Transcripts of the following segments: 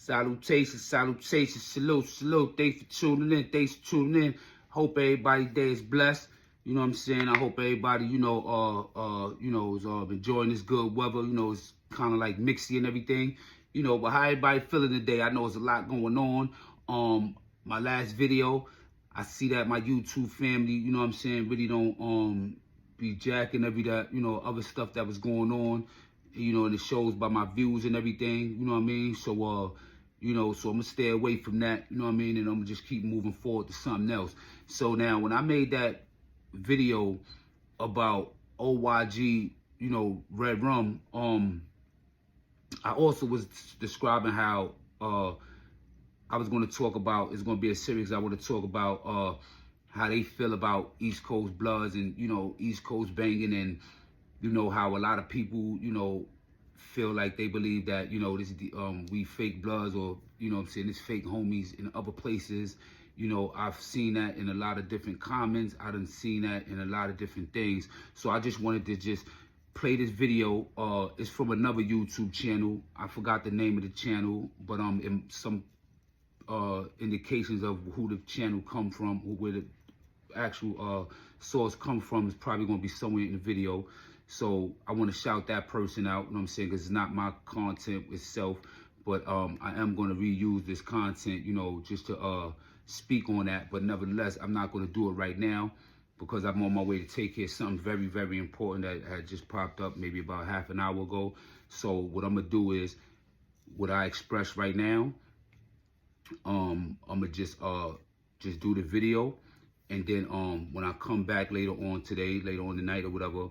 Salutations, salutations, salute, salute. Thanks for tuning in. Hope everybody's day is blessed. You know what I'm saying? I hope everybody, is enjoying this good weather. It's kind of like mixy and everything. But how everybody feeling today? I know there's a lot going on. My last video, I see that my YouTube family, really don't be jacking other stuff that was going on. And it shows by my views and everything, you know what I mean? So, so I'm gonna stay away from that, you know what I mean? And I'm gonna just keep moving forward to something else. So now, when I made that video about OYG, Red Rum, I also was describing how I was gonna talk about, it's gonna be a series I want to talk about how they feel about East Coast Bloods and, East Coast banging, and how a lot of people, feel like they believe that, this is the, we fake Bloods, or, it's fake homies in other places. I've seen that in a lot of different comments. I done seen that in a lot of different things. So I just wanted to just play this video. It's from another YouTube channel. I forgot the name of the channel, but in some indications of who the channel come from, or where the actual source come from, is probably going to be somewhere in the video. So I want to shout that person out, you know what I'm saying, because it's not my content itself, but I am going to reuse this content, just to speak on that. But nevertheless, I'm not going to do it right now, because I'm on my way to take care of something very, very important that had just popped up maybe about half an hour ago. So what I'm going to do is, what I express right now, I'm going to just do the video. And then when I come back later on today, later on tonight or whatever,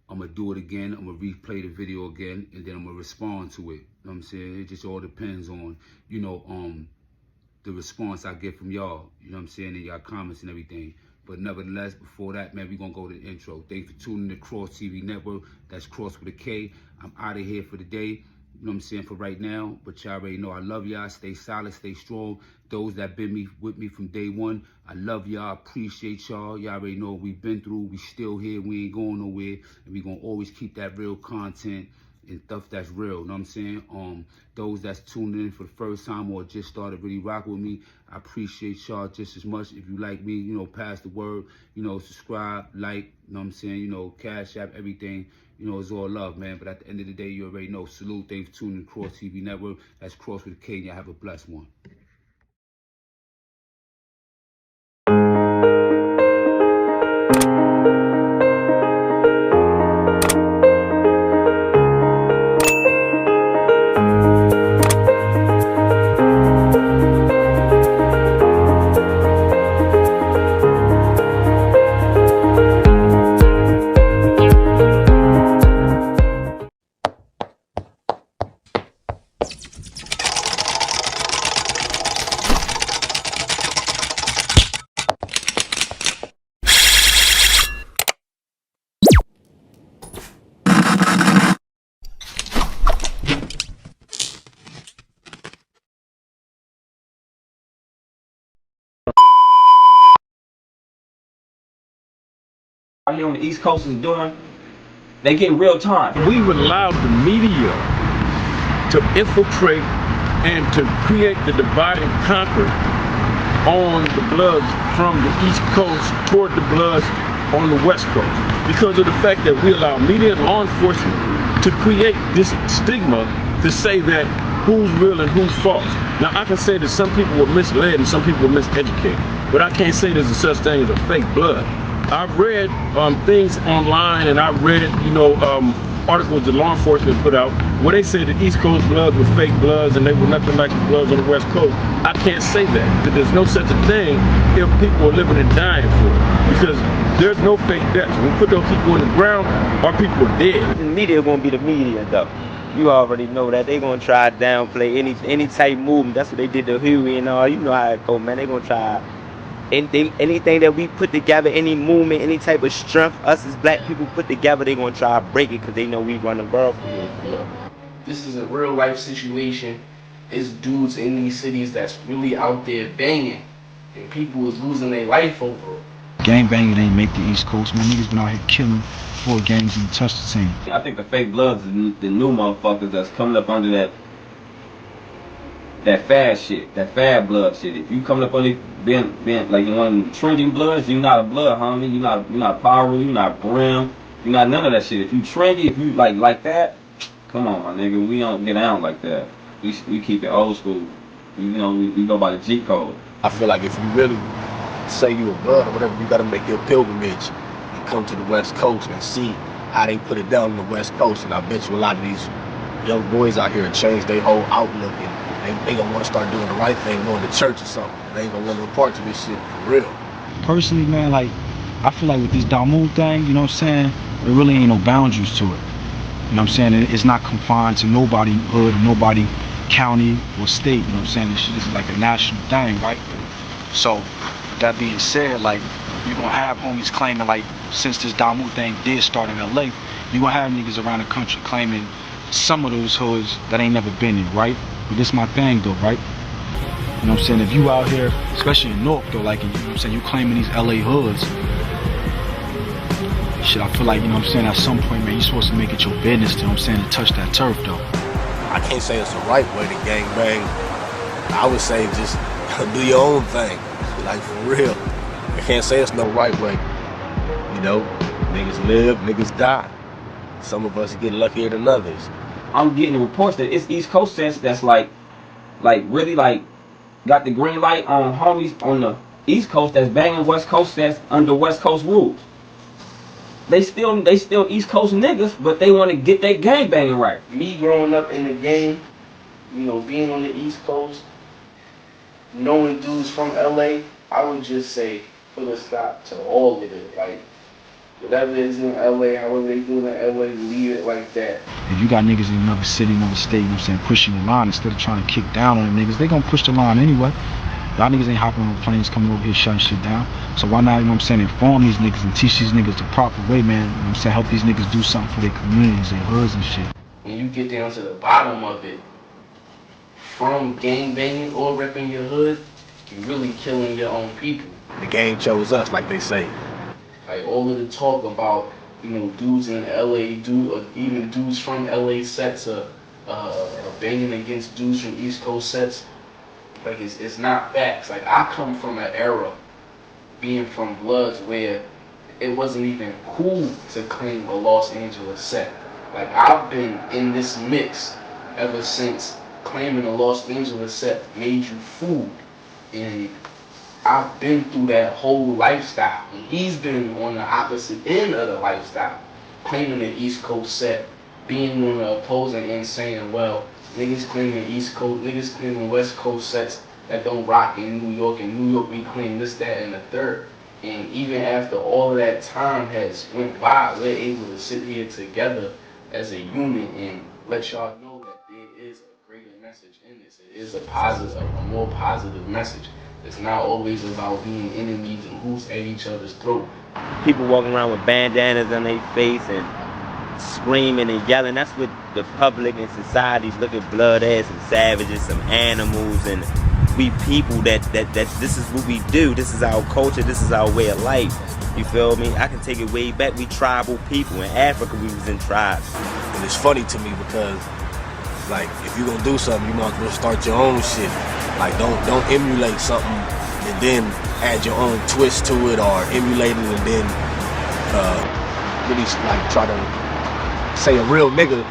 I'm going to do it again. I'm going to replay the video again, and then I'm going to respond to it. You know what I'm saying? It just all depends on, the response I get from y'all, you know what I'm saying, and y'all comments and everything. But nevertheless, before that, man, we're going to go to the intro. Thanks for tuning in to Kross TV Network. That's Kross with a K. I'm out of here for the day. You know what I'm saying, for right now. But y'all already know I love y'all. Stay solid, stay strong. Those that been with me from day one, I love y'all, appreciate y'all. Y'all already know what we've been through. We still here, we ain't going nowhere. And we gonna always keep that real content and stuff that's real, you know what I'm saying? Those that's tuning in for the first time or just started really rocking with me, I appreciate y'all just as much. If you like me, pass the word, subscribe, like, you know what I'm saying, Cash App, everything, it's all love, man. But at the end of the day, you already know. Salute, thanks for tuning in to Kross TV Network. That's Kross with a K, and y'all have a blessed one. Out here on the East Coast is doing, they get real time. We would allow the media to infiltrate and to create the divide and conquer on the Bloods from the East Coast toward the Bloods on the West Coast, because of the fact that we allow media and law enforcement to create this stigma to say that who's real and who's false. Now, I can say that some people were misled and some people were miseducated, but I can't say there's a such thing as a fake blood. I've read things online, and I've read, articles that law enforcement put out where they said the East Coast Bloods were fake Bloods and they were nothing like the Bloods on the West Coast. I can't say that. There's no such a thing if people are living and dying for it, because there's no fake deaths. When we put those people in the ground, our people are dead. The media gonna be the media, though. You already know that. They gonna try to downplay any type movement. That's what they did to Huey and all. You know how it go, man. They gonna try anything that we put together, any movement, any type of strength, us as black people put together, they gonna try to break it, because they know we run the world for here. This is a real life situation. It's dudes in these cities that's really out there banging, and people is losing their life over it. Gang banging ain't make the East Coast. My niggas been out here killing before gangs even touch the team. I think the fake Bloods is the new motherfuckers that's coming up under that fast shit, that fad blood shit. If you coming up on it, being like you one of them trending bloods, you not a blood, homie. You not power, you not brim, you not none of that shit. If you trendy, if you like that, come on, my nigga. We don't get down like that. We keep it old school. You know, we go by the G code. I feel like if you really say you a blood or whatever, you gotta make your pilgrimage and come to the West Coast and see how they put it down on the West Coast. And I bet you a lot of these young boys out here change their whole outlook, and they gonna want to start doing the right thing, going to church or something. They ain't gonna want to report to this shit for real. Personally, man, like, I feel like with this Damu thing, you know what I'm saying, there really ain't no boundaries to it. You know what I'm saying? It's not confined to nobody hood, nobody county or state, you know what I'm saying? This shit is like a national thing, right? So, with that being said, like, you're gonna have homies claiming, like, since this Damu thing did start in LA, you're gonna have niggas around the country claiming some of those hoods that ain't never been in, right? But this my thing though, right? You know what I'm saying? If you out here, especially in North though, like, you know what I'm saying, you claiming these LA hoods, shit, I feel like, you know what I'm saying, at some point, man, you're supposed to make it your business, you know what I'm saying, to touch that turf though. I can't say it's the right way to gang bang. I would say just do your own thing, like for real. I can't say it's no right way. You know, niggas live, niggas die. Some of us get luckier than others. I'm getting reports that it's East Coast sets that's like really like got the green light on homies on the East Coast that's banging West Coast sets under West Coast rules. They still East Coast niggas, but they want to get their gang banging right. Me growing up in the game, you know, being on the East Coast, knowing dudes from LA, I would just say put a stop to all of it. Like, whatever is in LA, however they do it in LA, leave it like that. If you got niggas in another city, another state, you know what I'm saying, pushing the line instead of trying to kick down on them niggas, they gonna push the line anyway. Y'all niggas ain't hopping on planes coming over here shutting shit down. So why not, you know what I'm saying, inform these niggas and teach these niggas the proper way, man. You know what I'm saying, help these niggas do something for their communities, their hoods and shit. When you get down to the bottom of it, from gang banging or repping your hood, you're really killing your own people. The game chose us, like they say. Like all of the talk about, you know, dudes in LA, even dudes from LA sets banging against dudes from East Coast sets, like it's not facts. Like I come from an era, being from Bloods, where it wasn't even cool to claim a Los Angeles set. Like I've been in this mix ever since claiming a Los Angeles set made you food, and I've been through that whole lifestyle. And he's been on the opposite end of the lifestyle, claiming the East Coast set, being on the opposing end saying, well, niggas claiming East Coast, niggas claiming West Coast sets that don't rock in New York, and New York we claim this, that, and the third. And even after all of that time has went by, we're able to sit here together as a unit and let y'all know that there is a greater message in this. It is a more positive message. It's not always about being enemies and who's at each other's throat. People walking around with bandanas on their face and screaming and yelling. That's what the public and society's looking blood ass and savages, some animals, and we people that this is what we do. This is our culture. This is our way of life. You feel me? I can take it way back. We tribal people. In Africa, we was in tribes. And it's funny to me because, like, if you're gonna do something, you might as well start your own shit. Like, don't emulate something and then add your own twist to it, or emulate it and then really like try to say a real nigga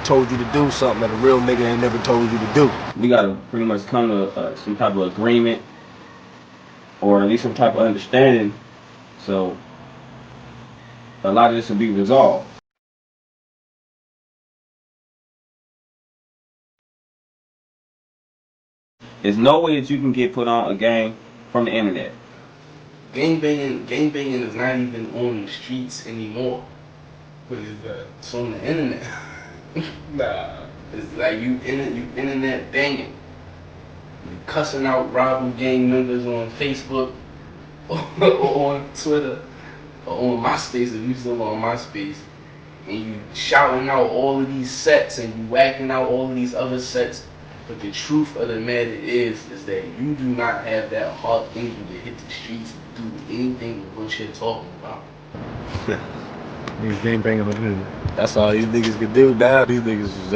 told you to do something that a real nigga ain't never told you to do. We gotta pretty much come to some type of agreement, or at least some type of understanding, so a lot of this will be resolved. There's no way that you can get put on a gang from the internet. Gang banging is not even on the streets anymore. But it's on the internet. Nah, it's like you internet banging. You cussing out rival gang members on Facebook or on Twitter or on MySpace if you still on MySpace. And you shouting out all of these sets and you whacking out all of these other sets. But the truth of the matter is that you do not have that heart in you to hit the streets and do anything with what you're talking about. Niggas gang banging on the internet. That's all these niggas can do now. These niggas is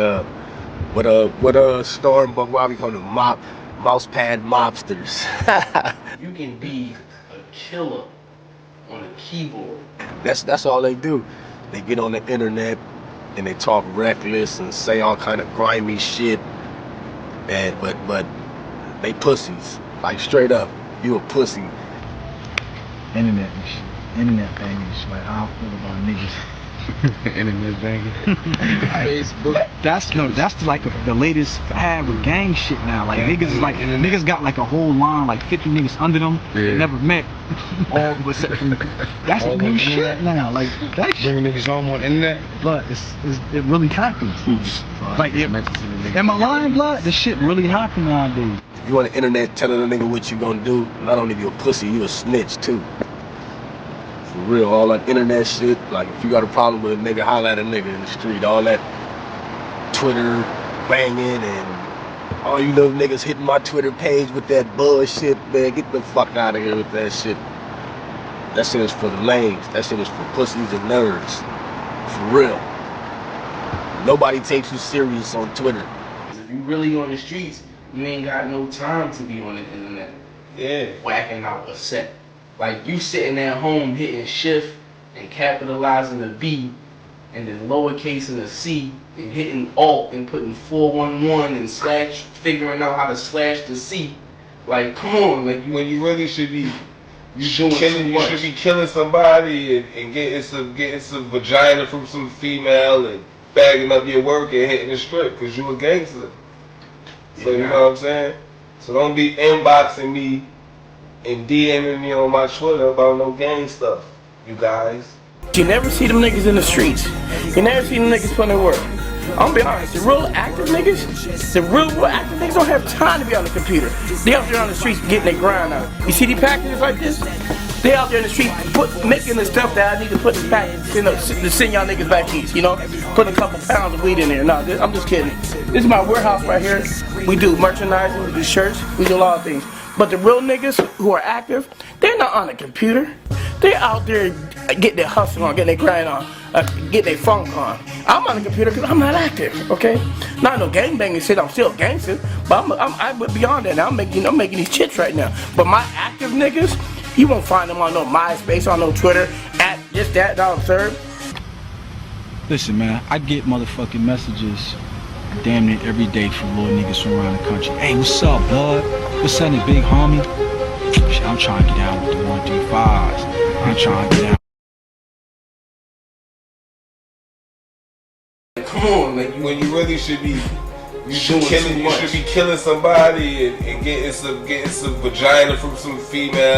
What Storm why we call them mouse pad mobsters. You can be a killer on a keyboard. That's all they do. They get on the internet and they talk reckless and say all kind of grimy shit. And but they pussies. Like straight up, you a pussy. Internet and shit. Internet bangers. Like I don't feel about niggas. Internet banging. Facebook. That's like the latest fad with gang shit now. Like niggas is like niggas got like a whole line, like 50 niggas under them. They never met. All of a sudden, that's a new shit now. Like that shit. Bringing niggas home on the internet. Blood, it really happens. Like am I lying, blood? This shit really happen nowadays. If you on the internet telling a nigga what you gonna do, not only you a pussy, you a snitch too. For real, all that internet shit, like if you got a problem with a nigga, holla at a nigga in the street. All that Twitter banging and all you little niggas hitting my Twitter page with that bullshit, man, get the fuck out of here with that shit. That shit is for the lames. That shit is for pussies and nerds. For real. Nobody takes you serious on Twitter. If you really on the streets, you ain't got no time to be on the internet. Yeah. Whacking out a set. Like you sitting at home hitting shift and capitalizing the B and then lowercase the C and hitting alt and putting 411 and slash, figuring out how to slash the C. Like come on, like when you really should be you should be killing somebody and getting some vagina from some female and bagging up your work and hitting the strip because you a gangster. So you know what I'm saying? So don't be inboxing me and DMing me on my Twitter about no gang stuff, you guys. You never see them niggas in the streets. You never see them niggas putting in work. I'm gonna be honest, the real active niggas don't have time to be on the computer. They out there on the streets getting their grind out. You see these packages like this? They out there in the street making the stuff that I need to put in the package to send y'all niggas back east, you know? Putting a couple pounds of weed in there. No, I'm just kidding. This is my warehouse right here. We do merchandising, we do shirts, we do a lot of things. But the real niggas who are active, they're not on the computer. They're out there getting their hustle on, getting their grind on, getting their funk on. I'm on the computer because I'm not active, okay? Not no gangbanging shit, I'm still a gangster, but I'm beyond that now. I'm making these chits right now. But my active niggas, you won't find them on no MySpace, on no Twitter, at just that, down third. Listen, man, I get motherfucking messages damn near every day from little niggas from around the country. Hey, what's up, blood? What's up, big homie? Shit, I'm trying to get down with the 135s. I'm trying to get down. come on, like when you really should be killing somebody and getting some vagina from some female.